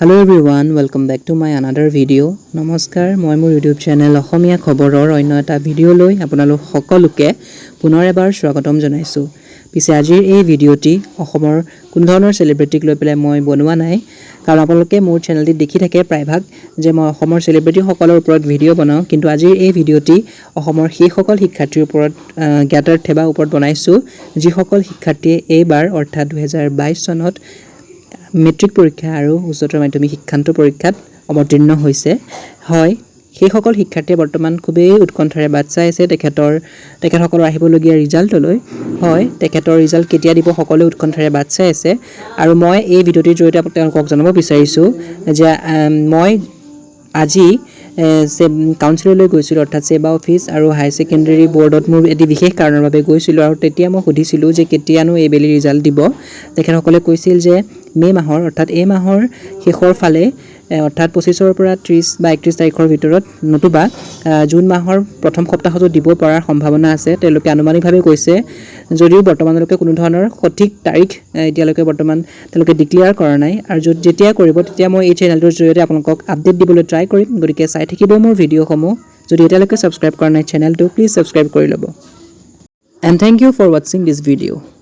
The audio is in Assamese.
Hello everyone, welcome back to my another video. Namaskar, moi mor YouTube channel AHSEC khoboror onno eta video loi apunalok সকলোকে পুনৰ এবাৰ স্বাগতম জনাইছো। পিছে আজিৰ এই ভিডিওটি অসমৰ কোন ধৰণৰ সেলিব্ৰিটিক লৈ পেলাই মই বনোৱা নাই, কাৰণ আপোনালোকে মোৰ চেনেলটি দেখি থাকে প্ৰায়ভাগ যে মই অসমৰ সেলিব্ৰিটি সকলৰ ওপৰত ভিডিও বনাও, কিন্তু আজিৰ এই ভিডিওটি অসমৰ সেই সকল শিক্ষাৰ্থীৰ ওপৰত জ্ঞাতাৰ্থে বা ওপৰত বনাইছো যি সকল শিক্ষাৰ্থীয়ে এইবাৰ অৰ্থাৎ 2022 চনত matrick পৰীক্ষা আৰু উচ্চতৰ মাধ্যমিক শিক্ষান্ত পৰীক্ষাত অৱতীৰ্ণ হৈছে। হয়, সেই সকল শিক্ষাৰ্থীয়ে বৰ্তমান খুবেই উৎকণ্ঠাৰে বাট চাই আছে তেখেতসকলৰ আহিবলগীয়া ৰিজাল্টলৈ। হয়, তেখেতৰ ৰিজাল্ট কেতিয়া দিব সকলোৱে উৎকণ্ঠাৰে বাট চাই আছে, আৰু মই এই ভিডিওটিৰ জৰিয়তে আপোনালোকক জনাব বিচাৰিছো যে মই আজি কাউন্সিললৈ গৈছিলোঁ, অৰ্থাৎ সেবা অফিচ আৰু হাই সেকেন্ডাৰী বোৰ্ডত মোৰ এটি বিশেষ কাৰণৰ বাবে গৈছিলোঁ, আৰু তেতিয়া মই সুধিছিলোঁ যে কেতিয়ানো এই বেলি ৰিজাল্ট দিব। তেখেতসকলে কৈছিল যে মে মাহৰ অৰ্থাৎ এই মাহৰ শেষৰ ফালে অৰ্থাৎ 25ৰ পৰা 30 বা 31 তাৰিখৰ ভিতৰত নতুবা জুন মাহৰ প্ৰথম সপ্তাহতো দিব পৰাৰ সম্ভাৱনা আছে। তেওঁলোকে আনুমানিকভাৱে কৈছে, যদিও বৰ্তমানলৈকে কোনো ধৰণৰ সঠিক তাৰিখ এতিয়ালৈকে বৰ্তমান তেওঁলোকে ডিক্লেয়াৰ কৰা নাই, আৰু যেতিয়া কৰিব তেতিয়া মই এই চেনেলটোৰ জৰিয়তে আপোনালোকক আপডেট দিবলৈ ট্ৰাই কৰিম। গতিকে চাই থাকিব মোৰ ভিডিঅ'সমূহ। যদি এতিয়ালৈকে সাবস্ক্ৰাইব কৰা নাই চেনেলটো, প্লিজ সাবস্ক্ৰাইব কৰি ল'ব। এণ্ড থ্যাংক ইউ ফৰ ৱাচিং দিছ ভিডিঅ'।